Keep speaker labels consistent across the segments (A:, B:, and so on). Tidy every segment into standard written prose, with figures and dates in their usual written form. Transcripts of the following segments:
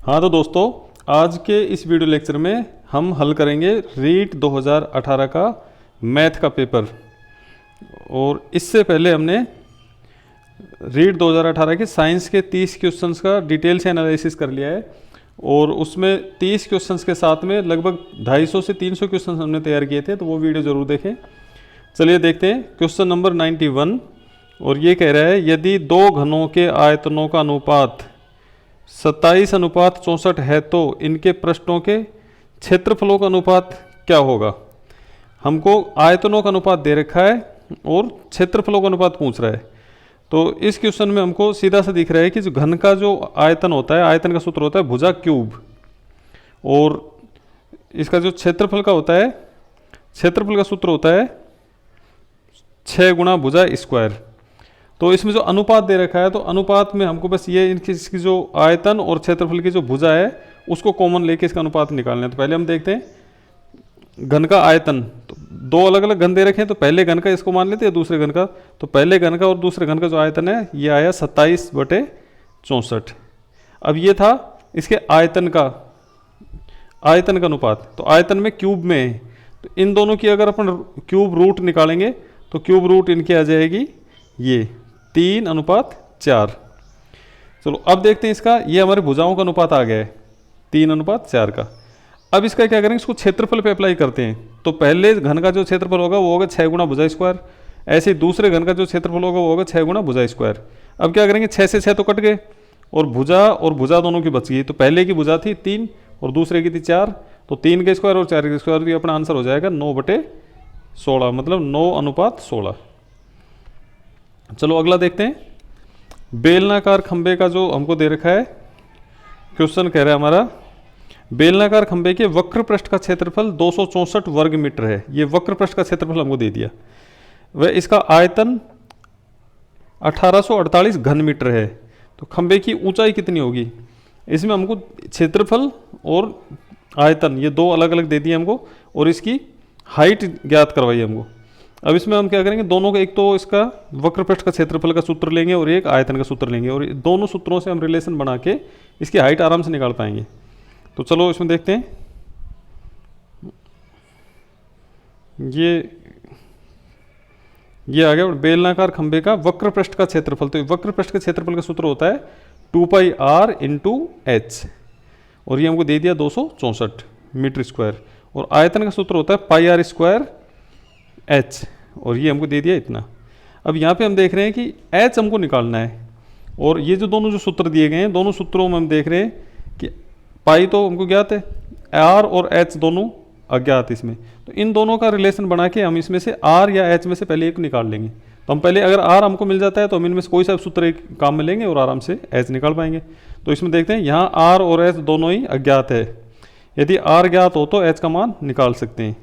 A: हाँ तो दोस्तों, आज के इस वीडियो लेक्चर में हम हल करेंगे रीट 2018 का मैथ का पेपर। और इससे पहले हमने रीट 2018 के साइंस के 30 क्वेश्चंस का डिटेल से एनालिसिस कर लिया है। और उसमें 30 क्वेश्चंस के साथ में लगभग 250 से 300 क्वेश्चंस हमने तैयार किए थे, तो वो वीडियो ज़रूर देखें। चलिए देखते हैं क्वेश्चन नंबर 91। और ये कह रहा है, यदि दो घनों के आयतनों का अनुपात 27:64 है तो इनके पृष्ठों के क्षेत्रफलों का अनुपात क्या होगा। हमको आयतनों का अनुपात दे रखा है और क्षेत्रफलों का अनुपात पूछ रहा है। तो इस क्वेश्चन में हमको सीधा सा दिख रहा है कि जो घन का जो आयतन होता है, आयतन का सूत्र होता है भुजा क्यूब, और इसका जो क्षेत्रफल का होता है, क्षेत्रफल का सूत्र होता है 6 गुणा भुजा स्क्वायर। तो इसमें जो अनुपात दे रखा है, तो अनुपात में हमको बस ये इसकी जो आयतन और क्षेत्रफल की जो भुजा है उसको कॉमन लेके इसका अनुपात निकालना है। तो पहले हम देखते हैं घन का आयतन। तो दो अलग अलग घन दे रखे हैं, तो पहले घन का इसको मान लेते हैं, दूसरे घन का। तो पहले घन का और दूसरे घन का जो आयतन है ये आया 27/64। अब ये था इसके आयतन का अनुपात। तो आयतन में क्यूब में है, तो इन दोनों की अगर अपन क्यूब रूट निकालेंगे तो क्यूब रूट इनकी आ जाएगी ये 3:4। चलो अब देखते हैं इसका, ये हमारे भुजाओं का अनुपात आ गया है 3:4 का। अब इसका क्या करेंगे, इसको क्षेत्रफल पे अप्लाई करते हैं। तो पहले घन का जो क्षेत्रफल होगा वो होगा 6 गुणा भुजा स्क्वायर। ऐसे ही दूसरे घन का जो क्षेत्रफल होगा वो होगा 6 गुणा भुजा स्क्वायर। अब क्या करेंगे, 6 से 6 तो कट गए और भुजा दोनों की बच गई। तो पहले की भुजा थी 3 और दूसरे की थी 4, तो 3 के स्क्वायर और 4 के स्क्वायर, तो अपना आंसर हो जाएगा 9/16, मतलब 9:16। चलो अगला देखते हैं। बेलनाकार खंबे का जो हमको दे रखा है, क्वेश्चन कह रहा है हमारा, बेलनाकार खंबे के वक्र पृष्ठ का क्षेत्रफल 264 वर्ग मीटर है। ये वक्र पृष्ठ का क्षेत्रफल हमको दे दिया। वह इसका आयतन 1848 घन मीटर है। तो खंबे की ऊंचाई कितनी होगी। इसमें हमको क्षेत्रफल और आयतन ये दो अलग अलग दे दिए हमको, और इसकी हाइट ज्ञात करवाई हमको। अब इसमें हम क्या करेंगे, दोनों का, एक तो इसका वक्र पृष्ठ का क्षेत्रफल का सूत्र लेंगे और एक आयतन का सूत्र लेंगे, और दोनों सूत्रों से हम रिलेशन बना के इसकी हाइट आराम से निकाल पाएंगे। तो चलो इसमें देखते हैं। ये आ गया बेलनाकार खंबे का वक्र पृष्ठ का क्षेत्रफल। तो वक्र पृष्ठ के क्षेत्रफल का सूत्र होता है 2πr × h, और ये हमको दे दिया 264 मीटर स्क्वायर। और आयतन का सूत्र होता है πr² h, और ये हमको दे दिया इतना। अब यहाँ पे हम देख रहे हैं कि h हमको निकालना है, और ये जो दोनों जो सूत्र दिए गए हैं, दोनों सूत्रों में हम देख रहे हैं कि पाई तो हमको ज्ञात है, r और h दोनों अज्ञात इसमें। तो इन दोनों का रिलेशन बना के हम इसमें से r या h में से पहले एक निकाल लेंगे। तो हम पहले अगर r हमको मिल जाता है तो हम इनमें से कोई सा सूत्र एक काम में लेंगे और आराम से h निकाल पाएंगे। तो इसमें देखते हैं, यहाँ r और h दोनों ही अज्ञात है। यदि r ज्ञात हो तो h का मान निकाल सकते हैं।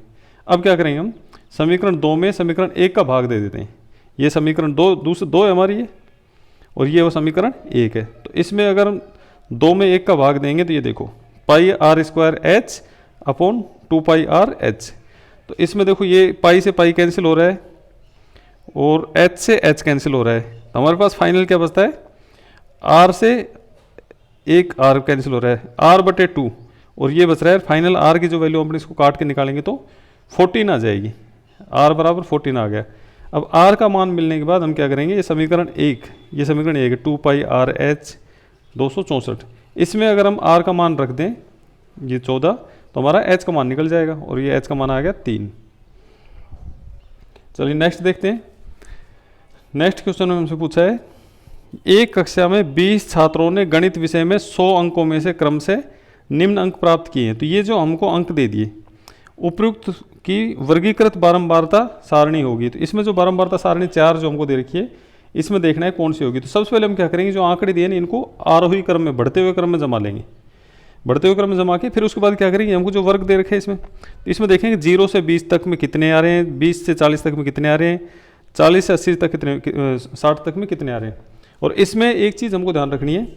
A: अब क्या करेंगे, हम समीकरण 2 में समीकरण 1 का भाग दे देते हैं। ये समीकरण 2 है हमारी ये, और ये वो समीकरण 1 है। तो इसमें अगर हम 2 में 1 का भाग देंगे तो ये देखो πr² h upon 2πr h। तो इसमें देखो ये पाई से पाई कैंसिल हो रहा है और h से h कैंसिल हो रहा है। तो हमारे पास फाइनल क्या बचता है, r से एक r कैंसिल हो रहा है, r/2, और ये बच रहा है फाइनल r की जो वैल्यू अपन इसको काट के निकालेंगे तो 14 आ जाएगी। r बराबर 14 आ गया। अब r का मान मिलने के बाद हम क्या करेंगे, ये समीकरण 1 है 2πr h 264। इसमें अगर हम r का मान रख दें ये 14, तो हमारा h का मान निकल जाएगा, और ये h का मान आ गया 3। चलिए नेक्स्ट देखते हैं। नेक्स्ट क्वेश्चन में हमसे पूछा है, एक कक्षा में 20 छात्रों ने गणित विषय में 100 अंकों में से क्रम से निम्न अंक प्राप्त किए हैं। तो ये जो हमको अंक दे दिए, उपयुक्त की वर्गीकृत बारंबारता सारणी होगी। तो इसमें जो बारंबारता सारणी 4 जो हमको दे रखी है, इसमें देखना है कौन सी होगी। तो सबसे पहले हम क्या करेंगे, जो आंकड़े दिए ना इनको आरोही क्रम में, बढ़ते हुए क्रम में जमा लेंगे। बढ़ते हुए क्रम में जमा के फिर उसके बाद क्या करेंगे, हमको जो वर्ग दे रखे हैं इसमें देखेंगे 0 से 20 तक में कितने आ रहे हैं, 20 से 40 तक में कितने आ रहे हैं, 40 से 80 तक कितने, 60 तक में कितने आ रहे हैं। और इसमें एक चीज़ हमको ध्यान रखनी है,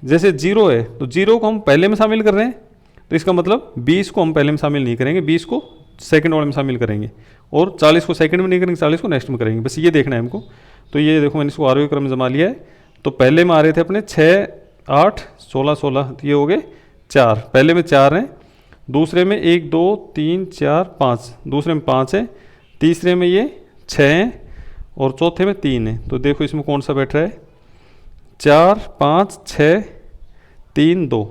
A: जैसे 0 है तो 0 को हम पहले में शामिल कर रहे हैं, तो इसका मतलब 20 को हम पहले में शामिल नहीं करेंगे, 20 को सेकंड वाले में शामिल करेंगे, और 40 को सेकंड में नहीं करेंगे, 40 को नेक्स्ट में करेंगे। बस ये देखना है हमको। तो ये देखो मैंने इसको आरोही क्रम में जमा लिया है। तो पहले में आ रहे थे अपने 6, 8, 16, 16, तो ये हो गए 4, पहले में 4 हैं, दूसरे में 1 2 3 4 5, दूसरे में 5 है, तीसरे में ये 6 हैं और चौथे में 3 है। तो देखो इसमें कौन सा बैठ रहा है, 4 5 6 3 2,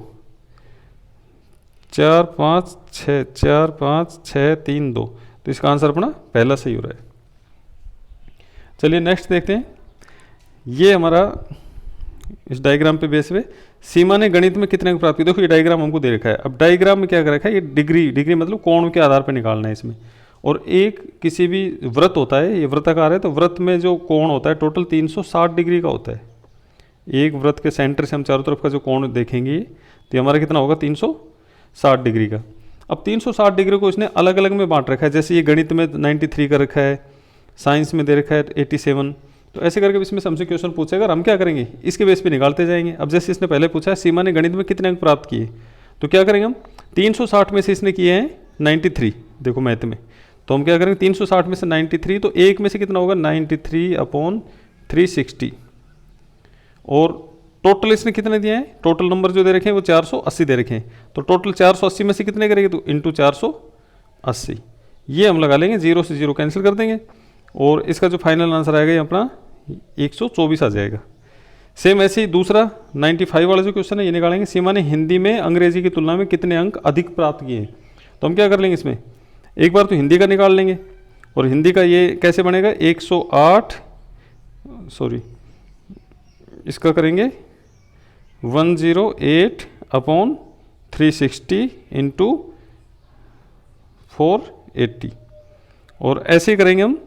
A: 4 5 6, 4 5 6 3 2, तो इसका आंसर अपना पहला सही हो रहा है। चलिए नेक्स्ट देखते हैं। ये हमारा इस डायग्राम पे बेस पे सीमा ने गणित में कितने अंक प्राप्त किए। देखो ये डायग्राम हमको दे रखा है। अब डायग्राम में क्या कर रखा है, ये डिग्री मतलब कोण के आधार पर निकालना है इसमें। और एक किसी भी वृत्त होता है, ये वृत्ताकार है, तो वृत्त में जो कोण होता है टोटल 360 डिग्री का होता है। एक वृत्त के सेंटर से हम चारों तरफ का जो कोण देखेंगे तो ये हमारा कितना होगा, 360 डिग्री का। अब 360 डिग्री को इसने अलग अलग में बांट रखा है। जैसे ये गणित में 93 का रखा है, साइंस में दे रखा है 87, तो ऐसे करके इसमें हमसे क्वेश्चन पूछेगा और हम क्या करेंगे, इसके बेस पे निकालते जाएंगे। अब जैसे इसने पहले पूछा है सीमा ने गणित में कितने अंक प्राप्त किए, तो क्या करेंगे हम, 360 में से इसने किए हैं 93, देखो मैथ में, तो हम क्या करेंगे 360 में से 93, तो एक में से कितना होगा 93/360, और टोटल इसने कितने दिए हैं, टोटल नंबर जो दे रखे हैं वो 480 दे रखे हैं, तो टोटल 480 में से कितने करेंगे, तो इंटू 480, ये हम लगा लेंगे, 0 से 0 कैंसिल कर देंगे और इसका जो फाइनल आंसर आएगा ये अपना 124 आ जाएगा। सेम ऐसे ही दूसरा 95 वाला जो क्वेश्चन है ये निकालेंगे। सीमा ने हिंदी में अंग्रेजी की तुलना में कितने अंक अधिक प्राप्त किए, तो हम क्या कर लेंगे इसमें, एक बार तो हिंदी का निकाल लेंगे, और हिंदी का ये कैसे बनेगा, 108 सॉरी इसका करेंगे 108/360 इंटू 480, और ऐसे ही करेंगे हम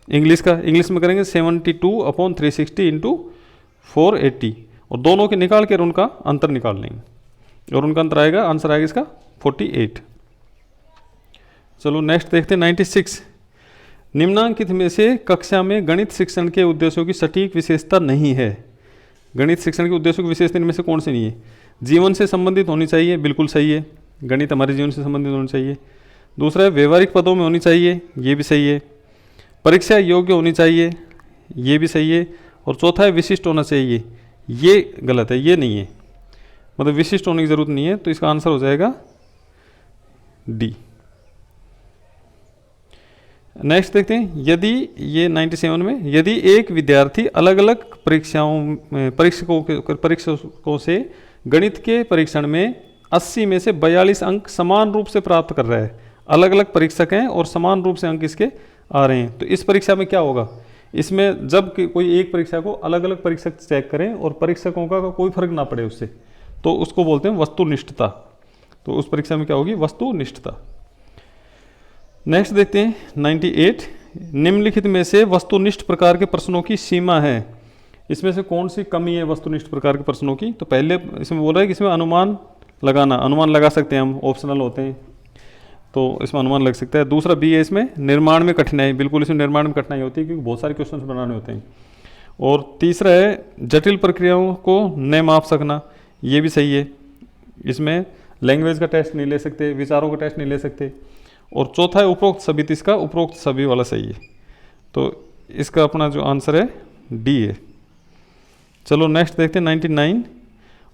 A: इंग्लिश का, इंग्लिश में करेंगे 72/360 इंटू 480, और दोनों के निकाल कर उनका अंतर निकाल लेंगे और उनका अंतर आएगा, आंसर आएगा इसका 48। चलो नेक्स्ट देखते हैं 96। निम्नांकित में से कक्षा में गणित शिक्षण के उद्देश्यों की सटीक विशेषता नहीं है। गणित शिक्षण के उद्देश्यों की विशेषता इनमें से कौन सी नहीं है, जीवन से संबंधित होनी चाहिए, बिल्कुल सही है, गणित हमारे जीवन से संबंधित होनी चाहिए। दूसरा है व्यवहारिक पदों में होनी चाहिए, ये भी सही है। परीक्षा योग्य होनी चाहिए, ये भी सही है। और चौथा है विशिष्ट होना चाहिए, ये गलत है, ये नहीं है, मतलब विशिष्ट होने की जरूरत नहीं है, तो इसका आंसर हो जाएगा डी। नेक्स्ट देखते हैं, यदि ये 97 में, यदि एक विद्यार्थी अलग अलग परीक्षकों से गणित के परीक्षण में 80 में से 42 अंक समान रूप से प्राप्त कर रहा है, अलग अलग परीक्षक हैं और समान रूप से अंक इसके आ रहे हैं, तो इस परीक्षा में क्या होगा, इसमें जब कोई एक परीक्षा को अलग अलग परीक्षक चेक करें और परीक्षकों का कोई फर्क ना पड़े उससे, तो उसको बोलते हैं वस्तुनिष्ठता। तो उस परीक्षा में क्या होगी, वस्तुनिष्ठता। नेक्स्ट देखते हैं 98। निम्नलिखित में से वस्तुनिष्ठ प्रकार के प्रश्नों की सीमा है, इसमें से कौन सी कमी है वस्तुनिष्ठ प्रकार के प्रश्नों की, तो पहले इसमें बोल रहा है कि इसमें अनुमान लगाना, अनुमान लगा सकते हैं हम, ऑप्शनल होते हैं तो इसमें अनुमान लग सकता है। दूसरा बी है, इसमें निर्माण में कठिनाई, बिल्कुल इसमें निर्माण में कठिनाई होती है क्योंकि बहुत सारे क्वेश्चन बनाने होते हैं। और तीसरा है जटिल प्रक्रियाओं को न माप सकना, ये भी सही है, इसमें लैंग्वेज का टेस्ट नहीं ले सकते, विचारों का टेस्ट नहीं ले सकते। और चौथा है उपरोक्त सभी, तो इसका उपरोक्त सभी वाला सही है, तो इसका अपना जो आंसर है डी है। चलो नेक्स्ट देखते हैं 99।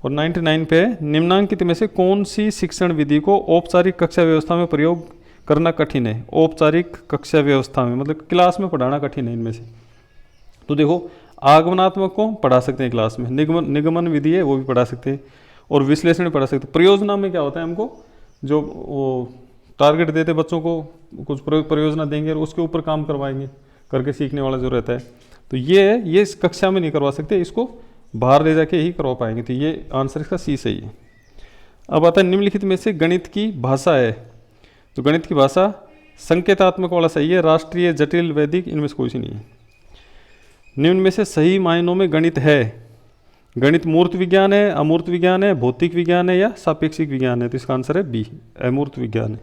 A: और 99 पे निम्नांकित में से कौन सी शिक्षण विधि को औपचारिक कक्षा व्यवस्था में प्रयोग करना कठिन है। औपचारिक कक्षा व्यवस्था में मतलब क्लास में पढ़ाना कठिन है इनमें से, तो देखो आगमनात्मक को पढ़ा सकते हैं क्लास में, निगमन विधि है वो भी पढ़ा सकते हैं, और विश्लेषण पढ़ा सकते हैं। परियोजना में क्या होता है, हमको जो वो टारगेट देते बच्चों को, कुछ परियोजना देंगे और उसके ऊपर काम करवाएंगे, करके सीखने वाला जो रहता है, तो ये इस कक्षा में नहीं करवा सकते, इसको बाहर ले जाके ही करवा पाएंगे, तो ये आंसर इसका सी सही है। अब आता है निम्नलिखित में से गणित की भाषा है, तो गणित की भाषा संकेतात्मक वाला सही है, राष्ट्रीय, जटिल, वैदिक, इनमें से कोई सी नहीं है। निम्न में से सही मायनों में गणित है, गणित मूर्त विज्ञान है, अमूर्त विज्ञान है, भौतिक विज्ञान है या सापेक्षिक विज्ञान है, तो इसका आंसर है बी, अमूर्त विज्ञान है।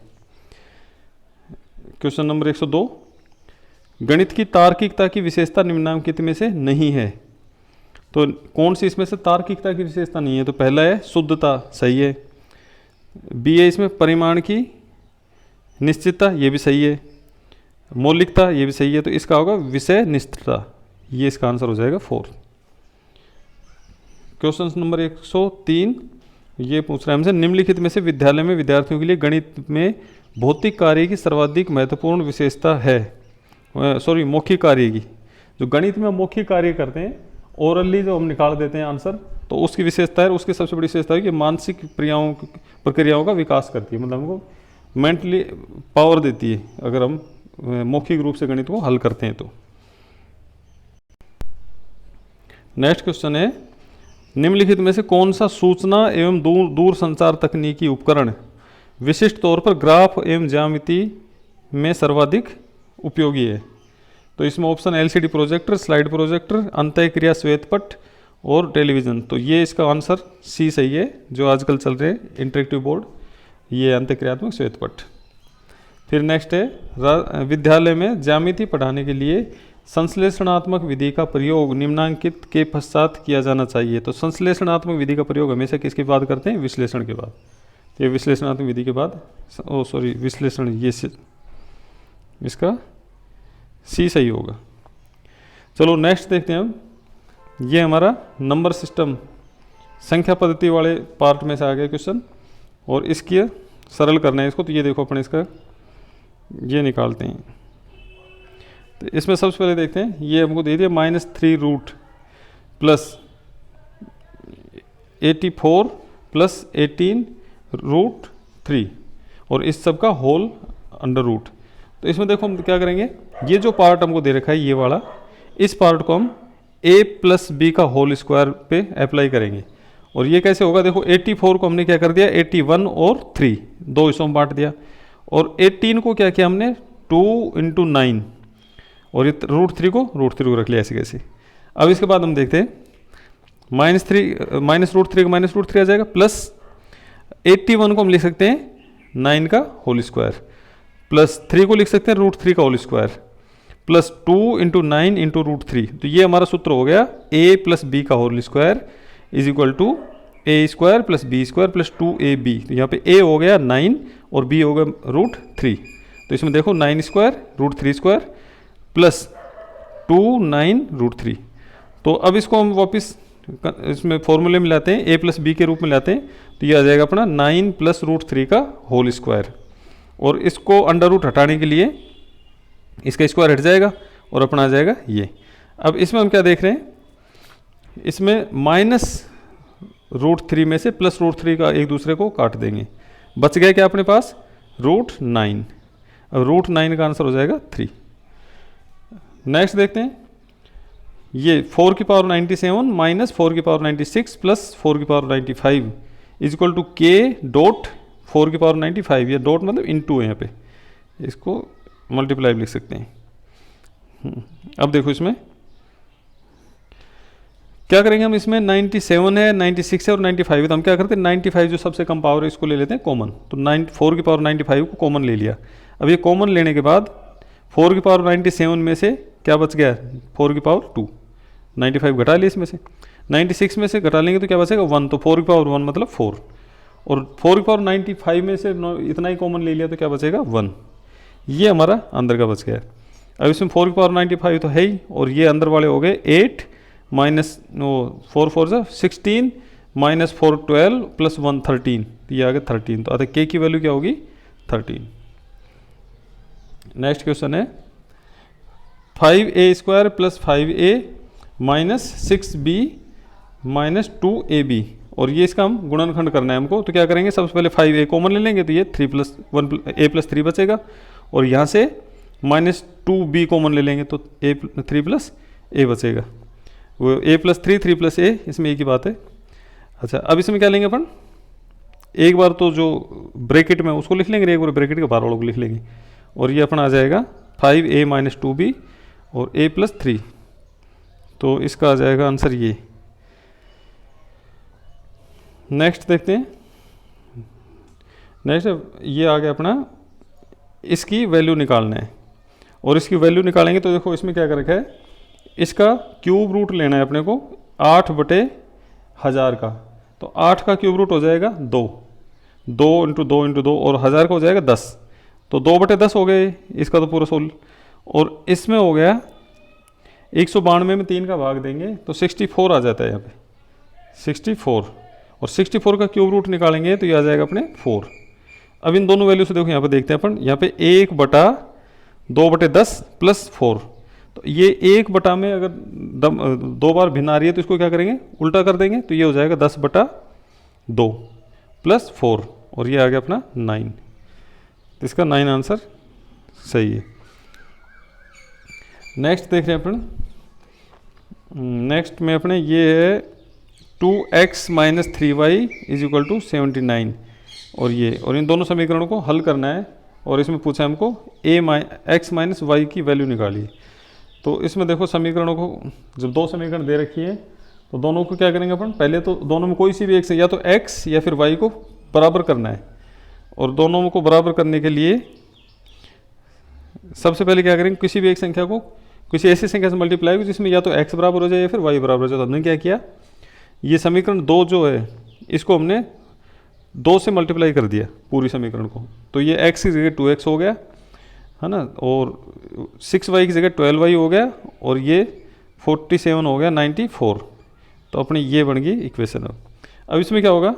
A: Question number 102। गणित की तार्किकता की विशेषता निम्नलिखित में से नहीं है, तो कौन सी इसमें से तार्किकता की विशेषता नहीं है, तो पहला है शुद्धता, सही है। बी है इसमें परिमाण की निश्चितता, ये भी सही है। मौलिकता, ये भी सही है, तो इसका होगा विषय निष्ठता, ये इसका आंसर हो जाएगा 4। Question number 103। ये पूछ रहा है हमसे, निम्नलिखित में से विद्यालय में विद्यार्थियों के लिए गणित में भौतिक कार्य की सर्वाधिक महत्वपूर्ण विशेषता है, सॉरी मौखिक कार्य की। जो गणित में मौखिक कार्य करते हैं, ओरली जो हम निकाल देते हैं आंसर, तो उसकी विशेषता है, उसकी सबसे बड़ी विशेषता है कि मानसिक प्रक्रियाओं का विकास करती है, मतलब हमको मेंटली पावर देती है अगर हम मौखिक रूप से गणित को हल करते हैं तो। नेक्स्ट क्वेश्चन है, निम्नलिखित में से कौन सा सूचना एवं दूर संचार तकनीकी उपकरण विशिष्ट तौर पर ग्राफ एवं ज्यामिति में सर्वाधिक उपयोगी है? तो इसमें option LCD projector, slide projector, अंतःक्रिया श्वेतपट और टेलीविज़न। तो ये इसका आंसर सी सही है, जो आजकल चल रहे हैं इंटरेक्टिव बोर्ड, ये अंतःक्रियात्मक श्वेतपट। फिर नेक्स्ट है, विद्यालय में ज्यामिति पढ़ाने के लिए संश्लेषणात्मक विधि का प्रयोग निम्नांकित के पश्चात किया जाना चाहिए। तो संश्लेषणात्मक विधि का प्रयोग हमेशा किसके बाद करते हैं? विश्लेषण के बाद। तो ये विश्लेषणात्मक विधि के बाद, विश्लेषण, ये इसका सी सही होगा। चलो नेक्स्ट देखते हैं हम। ये हमारा नंबर सिस्टम संख्या पद्धति वाले पार्ट में से आ गया क्वेश्चन, और इसकी सरल करना है इसको। तो ये देखो अपन इसका ये निकालते हैं। तो इसमें सबसे पहले देखते हैं, ये हमको दे दिया -3 रूट प्लस 84 प्लस 18 रूट 3, और इस सब का होल अंडर रूट। तो इसमें देखो हम क्या करेंगे, ये जो पार्ट हमको दे रखा है ये वाला, इस पार्ट को हम a प्लस बी का होल स्क्वायर पे अप्लाई करेंगे। और ये कैसे होगा, देखो 84 को हमने क्या कर दिया, 81 और 3 दो हिस्सों में बांट दिया, और 18 को क्या किया हमने 2 × 9, और ये रूट थ्री को रख लिया ऐसे कैसे। अब इसके बाद हम देखते हैं -3 माइनस रूट थ्री आ जाएगा, प्लस 81 को हम लिख सकते हैं 9 का होल स्क्वायर, प्लस 3 को लिख सकते हैं √3 का होल स्क्वायर, प्लस 2 × 9 × √3। तो ये हमारा सूत्र हो गया a प्लस बी का whole square is equal to a² plus b² plus 2ab। तो यहाँ पे a हो गया 9 और b हो गया √3। तो इसमें देखो 9² √3² प्लस 2 9 √3। तो अब इसको हम वापस इसमें फॉर्मूले में लाते हैं, a प्लस बी के रूप में लाते हैं। तो ये आ जाएगा अपना 9 प्लस √3 का होल स्क्वायर, और इसको अंडर रूट हटाने के लिए इसका स्क्वायर हट जाएगा और अपना आ जाएगा ये। अब इसमें हम क्या देख रहे हैं, इसमें -√3 में से प्लस √3 का एक दूसरे को काट देंगे, बच गया क्या अपने पास √9। अब √9 का आंसर हो जाएगा 3। नेक्स्ट देखते हैं, ये 4 की पावर 97 माइनस 4 की पावर 96 प्लस 4 की power 95 is equal to k dot 4 की पावर 95। ये डॉट मतलब इनटू है यहाँ पे, इसको मल्टीप्लाई लिख सकते हैं। अब देखो इसमें क्या करेंगे हम, इसमें 97 है, 96 है और 95 है। तो हम क्या करते हैं, 95 जो सबसे कम पावर है इसको ले लेते हैं कॉमन। तो 4 की पावर 95 को कॉमन ले लिया। अब ये कॉमन लेने के बाद 4 की पावर 97 में से क्या बच गया, 4 की पावर 2, 95 घटा लिया इसमें से, 96 में से घटा लेंगे तो क्या बचेगा 1। तो 4 की पावर 1 मतलब 4, और 4 की पावर 95 में से इतना ही कॉमन ले लिया तो क्या बचेगा 1। ये हमारा अंदर का बच गया। अब इसमें 4 की पावर 95 तो है ही, और ये अंदर वाले हो गए 8 माइनस 4 4 16 माइनस 4 12 प्लस 1 13। तो ये आ गया 13। तो अतः k की वैल्यू क्या होगी 13। नेक्स्ट क्वेश्चन है 5a² plus 5a minus 6b minus 2ab, और ये इसका हम गुणनखंड करना है हमको। तो क्या करेंगे, सबसे पहले 5a कॉमन ले लेंगे, तो ये 3 प्लस 1 a प्लस 3 बचेगा, और यहाँ से माइनस 2b कॉमन ले लेंगे तो 3 प्लस a बचेगा। वो a प्लस 3 प्लस a, इसमें एक ही बात है। अच्छा, अब इसमें क्या लेंगे अपन, एक बार तो जो ब्रैकेट में उसको लिख लेंगे, एक बार ब्रैकेट के बाहर वालों को लिख लेंगे, और ये अपना आ जाएगा 5a माइनस 2b और a प्लस 3। तो इसका आ जाएगा आंसर ये। नेक्स्ट देखते हैं, नेक्स्ट ये आ गया अपना, इसकी वैल्यू निकालना है, और इसकी वैल्यू निकालेंगे तो देखो इसमें क्या कर रखा है, इसका क्यूब रूट लेना है अपने को 8/1000 का। तो 8 का क्यूब रूट हो जाएगा 2, 2 × 2 × 2, और 1000 का हो जाएगा 10। तो 2/10 हो गए इसका तो पूरा सोल, और इसमें हो गया 192 में 3 का भाग देंगे तो 64 आ जाता है यहाँ पे 64, और 64 का क्यूब रूट निकालेंगे तो ये आ जाएगा अपने 4। अब इन दोनों वैल्यू से देखो यहाँ पे देखते हैं अपन, यहाँ पे 1/2/10 प्लस 4, तो ये 1 में अगर 2 बार भिन्न आ रही है तो इसको क्या करेंगे, उल्टा कर देंगे, तो ये हो जाएगा 10/2 प्लस 4, और ये आ गया अपना 9। तो इसका 9 आंसर सही है। नेक्स्ट देख रहे हैं अपन, नेक्स्ट में अपने ये है 2x - 3y = 79, और इन दोनों समीकरणों को हल करना है, और इसमें पूछा है हमको x - y की वैल्यू निकालिए। तो इसमें देखो समीकरणों को, जब 2 समीकरण दे रखी है तो दोनों को क्या करेंगे अपन, पहले तो दोनों में कोई सी भी एक से या तो x या फिर y को बराबर करना है, और दोनों को बराबर करने के लिए सबसे पहले क्या करेंगे, किसी भी एक संख्या को किसी ऐसी संख्या से मल्टीप्लाई हो जिसमें या तो x बराबर हो जाए या फिर y बराबर हो जाए। तो हमने क्या किया, ये समीकरण 2 जो है इसको हमने 2 से मल्टीप्लाई कर दिया पूरी समीकरण को, तो ये x की जगह 2x हो गया है ना, और 6y की जगह 12y हो गया, और ये 47 हो गया 94। तो अपनी ये बन गई इक्वेशन। अब इसमें क्या होगा,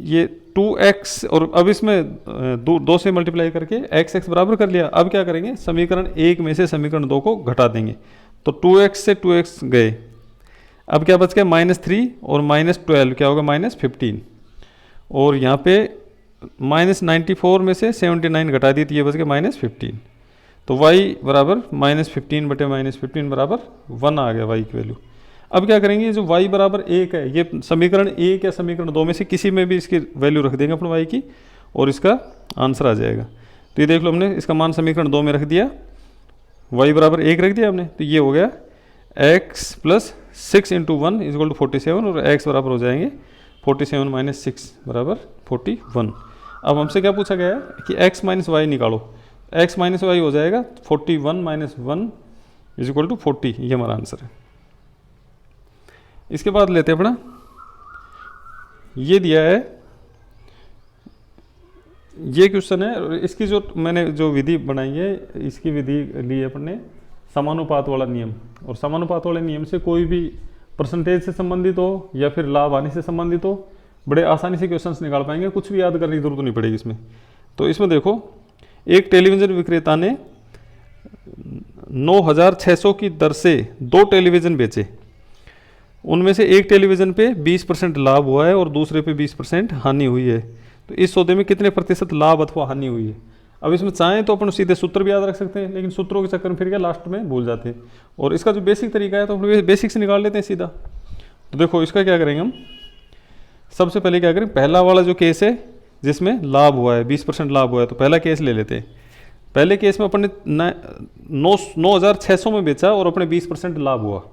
A: ये 2x, और अब इसमें 2 से मल्टीप्लाई करके x बराबर कर लिया। अब क्या करेंगे, समीकरण 1 में से समीकरण 2 को घटा देंगे, तो 2x से 2x गए, अब क्या बच गया -3 और -12 क्या होगा -15, और यहाँ पे -94 में से 79 घटा दी तो ये बच गया -15। तो y बराबर -15/-15 बराबर 1 आ गया y की वैल्यू। अब क्या करेंगे, जो y बराबर 1 है, ये समीकरण 1 या समीकरण 2 में से किसी में भी इसकी वैल्यू रख देंगे अपने y की, और इसका आंसर आ जाएगा। तो ये देख लो, हमने इसका मान समीकरण 2 में रख दिया, y बराबर 1 रख दिया हमने, तो ये हो गया x + 6 × 1 = 47, और x बराबर हो जाएंगे 47 - 6 बराबर 41। अब हमसे क्या पूछा गया है कि x - y निकालो, x - y हो जाएगा 41 - 1 = 40, ये हमारा आंसर है। इसके बाद लेते हैं अपना, ये दिया है, ये क्वेश्चन है, और इसकी जो मैंने जो विधि बनाई है, इसकी विधि ली है अपन ने समानुपात वाला नियम, और समानुपात वाले नियम से कोई भी परसेंटेज से संबंधित हो या फिर लाभ हानि से संबंधित हो, बड़े आसानी से क्वेश्चंस निकाल पाएंगे, कुछ भी याद करने की जरूरत नहीं पड़ेगी इसमें। तो इसमें देखो, एक टेलीविज़न विक्रेता ने 9,600 की दर से 2 टेलीविज़न बेचे, उनमें से एक टेलीविज़न पे 20% लाभ हुआ है और दूसरे पे 20% हानि हुई है। तो इस सौदे में कितने प्रतिशत लाभ अथवा हानि हुई है। अब इसमें चाहें तो अपन सीधे सूत्र भी याद रख सकते हैं, लेकिन सूत्रों के चक्कर में फिर क्या लास्ट में भूल जाते हैं, और इसका जो बेसिक तरीका है तो अपन बेसिक से निकाल लेते हैं सीधा। तो देखो इसका क्या करेंगे हम, सबसे पहले क्या करें, पहला वाला जो केस है जिसमें लाभ हुआ है, 20% लाभ हुआ है, तो पहला केस ले लेते हैं। पहले केस में अपन ने 9,600 में बेचा और अपने 20% लाभ हुआ।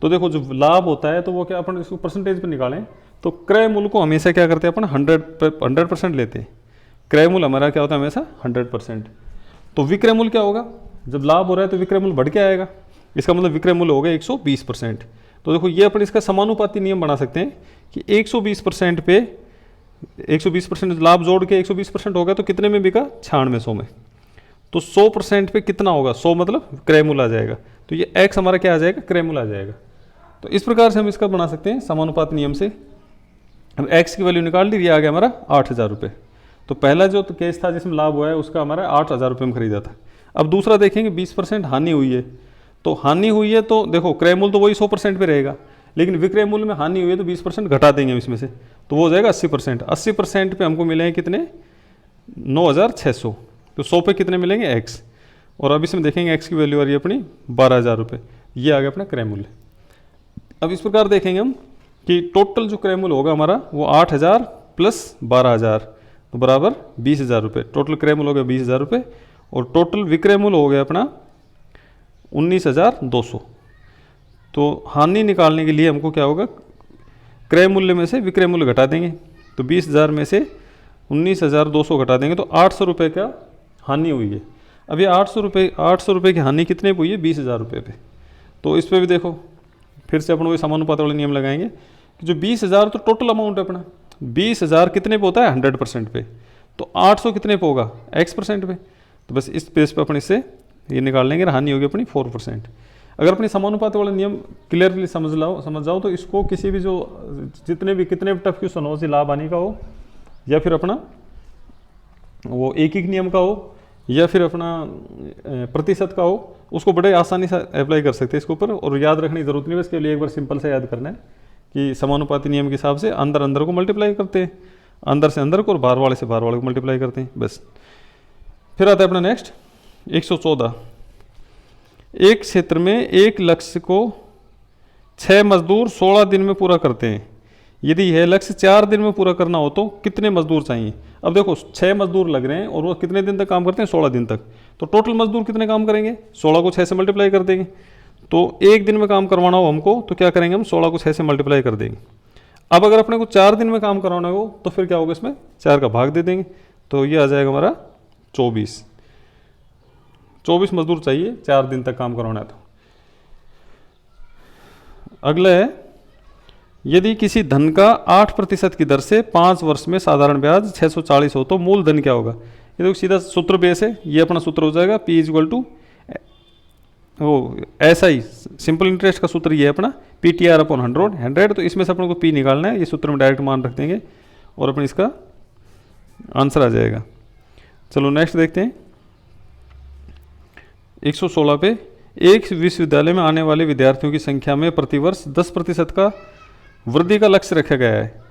A: तो देखो जो लाभ होता है तो वो क्या, अपन इसको परसेंटेज पे निकालें तो क्रय मूल्य को हमेशा क्या करते हैं अपन 100% लेते हैं। क्रय मूल्य हमारा क्या होता है हमेशा 100%। तो विक्रय मूल्य क्या होगा, जब लाभ हो रहा है तो विक्रय मूल्य बढ़ के आएगा, इसका मतलब विक्रय मूल्य हो गया 120%। तो देखो ये अपन इसका समानुपाती नियम बना सकते हैं कि 120% पे 120% लाभ जोड़ के 120% हो गया तो कितने में बिका, 9600 में। तो 100% पे कितना होगा, 100 मतलब क्रय मूल्य आ जाएगा, तो ये x हमारा क्या आ जाएगा, क्रय मूल्य आ जाएगा। तो इस प्रकार से हम इसका बना सकते हैं समानुपात नियम से। अब x की वैल्यू निकाल ली, ये आ गया हमारा 8,000 रुपये। तो पहला जो तो केस था जिसमें लाभ हुआ है उसका हमारा 8,000 रुपये में खरीदा था। अब दूसरा देखेंगे 20% हानि हुई है, तो हानि हुई है तो देखो क्रय मूल्य तो वही 100% पे रहेगा, लेकिन विक्रय मूल्य में हानि हुई है तो 20% घटा देंगे हम इसमें से, तो वो हो जाएगा 80%। 80% पे हमको मिलेंगे कितने, 9,600। तो 100 पे कितने मिलेंगे x, और अब इसमें देखेंगे x की वैल्यू आ रही है अपनी 12,000 रुपये, ये आ गया अपना क्रय मूल्य। अब इस प्रकार देखेंगे हम कि टोटल जो क्रय मूल्य होगा हमारा वो 8,000 प्लस 12,000 तो बराबर 20,000 रुपये। टोटल क्रय मूल्य हो गया 20,000 रुपये, और टोटल विक्रय मूल्य हो गया अपना 19,200। तो हानि निकालने के लिए हमको क्या होगा, क्रय मूल्य में से विक्रय मूल्य घटा देंगे, तो 20,000 में से 19,200 घटा देंगे तो 800 रुपये का हानि हुई है। अब ये 800 रुपये की हानि कितने पे हुई है, 20,000 रुपये पे। तो इस पर भी देखो फिर से अपन वही समानुपात वाले नियम लगाएंगे कि जो 20,000 तो टोटल अमाउंट है अपना, 20,000 कितने पे होता है 100% पे, तो 800 कितने पे होगा x% पे। तो बस इस पेज पे अपन इससे ये निकाल लेंगे, हानि होगी अपनी 4%। अगर अपनी समानुपाती वाला नियम क्लियरली समझ जाओ तो इसको किसी भी जो जितने भी कितने भी टफ क्वेश्चन हो, चाहे लाभ हानि का हो या फिर अपना वो एक नियम का हो या फिर अपना प्रतिशत का हो, उसको बड़े आसानी से अप्लाई कर सकते हैं इसके ऊपर। और याद रखने की जरूरत नहीं है, इसके लिए एक बार सिंपल से याद करना है कि समानुपाती नियम के हिसाब से अंदर अंदर को मल्टीप्लाई करते हैं, अंदर से अंदर को, और बाहर वाले से बाहर वाले को मल्टीप्लाई करते हैं, बस। फिर आता है अपना नेक्स्ट 114। एक क्षेत्र में एक लक्ष्य को 6 मजदूर 16 दिन में पूरा करते हैं। यदि यह लक्ष्य 4 दिन में पूरा करना हो तो कितने मजदूर चाहिए? अब देखो 6 मजदूर लग रहे हैं और वो कितने दिन तक काम करते हैं? 16 दिन तक। तो टोटल मजदूर कितने काम करेंगे? 16 को 6 से मल्टीप्लाई कर देंगे। तो एक दिन में काम करवाना हो हमको तो क्या करेंगे हम? 16 को 6 से मल्टीप्लाई कर देंगे। अब अगर अपने को 4 दिन में काम करवाना हो तो फिर क्या होगा? इसमें 4 का भाग दे देंगे, तो ये आ जाएगा हमारा 24 मजदूर चाहिए 4 दिन तक काम करवाना है तो। अगला है, यदि किसी धन का 8% की दर से 5 वर्ष में साधारण ब्याज 640 हो तो मूल धन क्या होगा? ये देखो सीधा सूत्र बेस है, ये अपना सूत्र हो जाएगा P इक्वल टू ऐसा ही सिंपल इंटरेस्ट का सूत्र ये है अपना PTR अपॉन 100। तो इसमें से अपने को P निकालना है, ये सूत्र में डायरेक्ट मान रख देंगे और अपने इसका आंसर आ जाएगा। चलो नेक्स्ट देखते हैं 116 पे। एक विश्वविद्यालय में आने वाले विद्यार्थियों की संख्या में प्रतिवर्ष 10% का वृद्धि का लक्ष्य रखा गया है।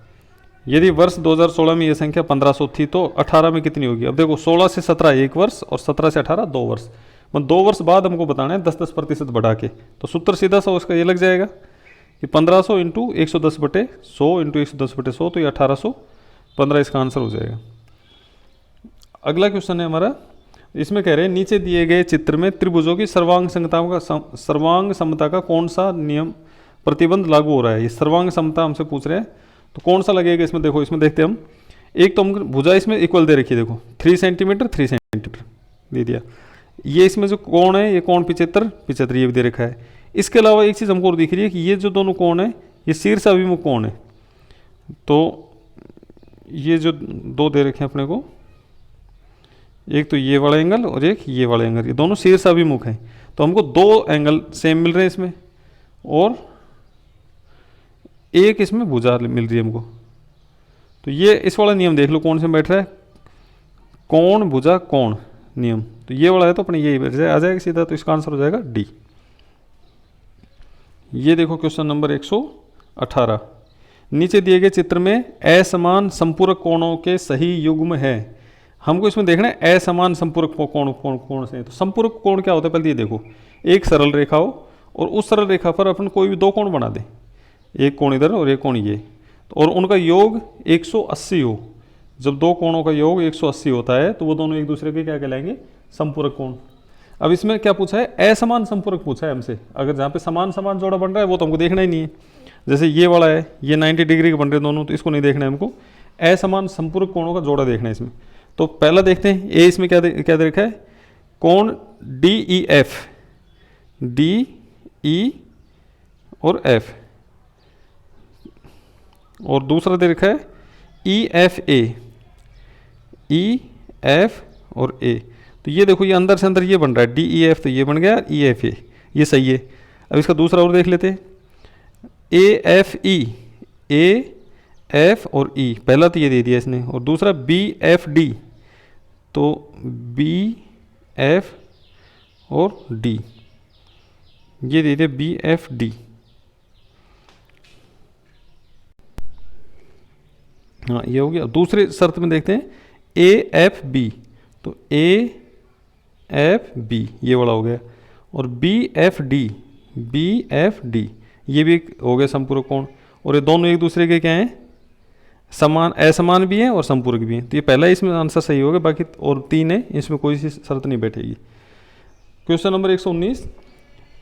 A: यदि वर्ष 2016 में यह संख्या 1500 थी तो 18 में कितनी होगी? अब देखो 16 से 17 एक वर्ष और 17 से 18 2 वर्ष, मतलब 2 वर्ष बाद हमको बताना है 10% बढ़ा के। तो सूत्र सीधा सा उसका ये लग जाएगा कि 1500 इंटू 110/100 इंटू 110/100, तो ये 1815 इसका आंसर हो जाएगा। अगला क्वेश्चन है हमारा, इसमें कह रहे हैं नीचे दिए गए चित्र में त्रिभुजों की सर्वांग समता का कौन सा नियम प्रतिबंध लागू हो रहा है? ये सर्वांग समता हमसे पूछ रहे हैं, तो कौन सा लगेगा इसमें? देखो इसमें देखते हैं हम, एक तो हम भुजा इसमें इक्वल दे रखी है, देखो 3 सेंटीमीटर 3 सेंटीमीटर दे दिया। ये इसमें जो कोण है, ये कोण 75 ये भी दे रखा है। इसके अलावा एक चीज़ हमको और दिख रही है कि ये जो दोनों कोण है ये शीर्ष अभिमुख कोण है। तो ये जो 2 दे रखे हैं अपने को, एक तो ये वाला एंगल और एक ये वाला एंगल, ये दोनों शीर्ष अभिमुख हैं। तो हमको 2 एंगल सेम मिल रहे हैं इसमें और एक इसमें भुजा मिल रही है हमको। तो ये इस वाला नियम देख लो कौन से बैठ रहा है, कोण भुजा कोण नियम। तो ये वाला है तो अपने यही बैठ जाए आ जाएगा सीधा, तो इसका आंसर हो जाएगा डी। ये देखो क्वेश्चन नंबर 118। नीचे दिए गए चित्र में असमान संपूरक कोणों के सही युग्म है। हमको इसमें देखना है असमान संपूरक कोण से। तो संपूरक कोण क्या होता है? पहले ये देखो, एक सरल रेखा हो और उस सरल रेखा पर अपन कोई भी 2 कोण बना दे, एक कोण इधर और एक कोण ये, तो और उनका योग 180 हो। जब 2 कोणों का योग 180 होता है तो वो दोनों एक दूसरे के क्या कहलाएंगे? संपूरक कोण। अब इसमें क्या पूछा है? असमान संपूरक पूछा है हमसे। अगर जहाँ पे समान समान जोड़ा बन रहा है वो तो हमको देखना ही नहीं है। जैसे ये वाला है, ये 90 डिग्री के बन रहे दोनों, तो इसको नहीं देखना है हमको। असमान संपूरक कोणों का जोड़ा देखना है इसमें। तो पहला देखते हैं, ए इसमें क्या दे रखा है? कोण DEF, DE और F, और दूसरा दे रखा है EFA, EF और A। तो ये देखो ये अंदर से अंदर ये बन रहा है DEF, तो ये बन गया EFA, ये सही है। अब इसका दूसरा और देख लेते हैं, AFE, AF और E। पहला तो ये दे दिया इसने, और दूसरा BFD, तो BF और D, ये दे दिया BFD। हाँ ये हो गया। दूसरे शर्त में देखते हैं AFB, तो AFB ये वाला हो गया, और BFD, BFD ये भी हो गया संपूरक कोण। और ये दोनों एक दूसरे के क्या हैं? समान, असमान भी हैं और संपूरक भी हैं। तो ये पहला इसमें आंसर सही होगा, बाकी और 3 है, इसमें कोई सी शर्त नहीं बैठेगी। क्वेश्चन नंबर 119,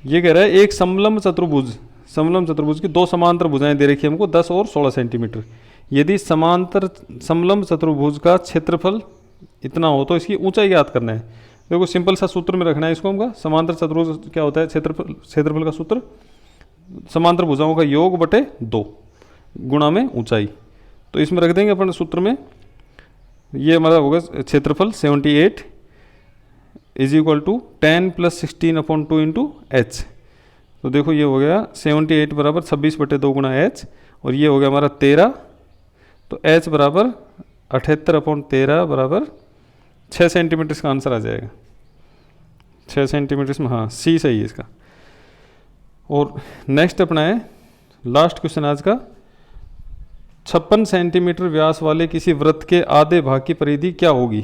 A: ये कह रहा है एक समलंब चतुर्भुज की 2 समांतर भुजाएं दे रखी है हमको 10 और 16 सेंटीमीटर। यदि समलंब चतुर्भुज का क्षेत्रफल इतना हो तो इसकी ऊंचाई याद करना है। देखो सिंपल सा सूत्र में रखना है इसको हमका। समांतर चतुर्भुज क्या होता है? क्षेत्रफल का सूत्र समांतर भुजाओं का योग बटे 2 गुणा में ऊंचाई। तो इसमें रख देंगे अपन सूत्र में, ये हमारा होगा क्षेत्रफल 78 is equal to 10 + 16/2 into H। तो देखो ये हो गया 78 बराबर 26/2 गुणा h, और ये हो गया हमारा 13, तो h बराबर 78/13 बराबर 6 सेंटीमीटर का आंसर आ जाएगा। 6 सेंटीमीटर में, हाँ सी सही है इसका। और नेक्स्ट अपना है लास्ट क्वेश्चन आज का, 56 सेंटीमीटर व्यास वाले किसी वृत्त के आधे भाग की परिधि क्या होगी।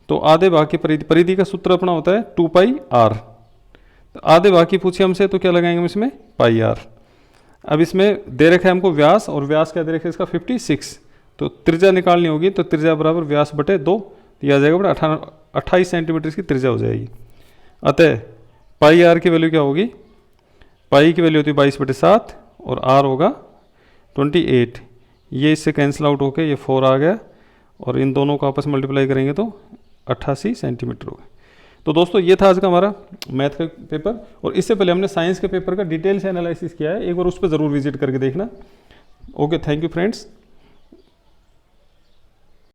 A: तो आधे भाग की परिधि का सूत्र अपना होता है 2πr। तो आधे भाग की पूछी हमसे तो क्या लगाएंगे हम इसमें, πr। अब इसमें दे रखा है हमको व्यास, और व्यास क्या दे रखा है इसका 56, तो त्रिज्या निकालनी होगी, तो त्रिज्या बराबर व्यास बटे 2, तो यह आ जाएगा बड़ा 28 सेंटीमीटर की त्रिज्या हो जाएगी। अतः πr की वैल्यू क्या होगी, पाई की वैल्यू होती है 22/7 और r होगा 28। ये इससे कैंसिल आउट होके ये 4 आ गया, और इन दोनों को आपस में मल्टीप्लाई करेंगे तो 88 सेंटीमीटर होगा। तो दोस्तों ये था आज का हमारा मैथ का पेपर, और इससे पहले हमने साइंस के पेपर का डिटेल से एनालिसिस किया है, एक बार उस पर ज़रूर विजिट करके देखना। Okay, thank you friends.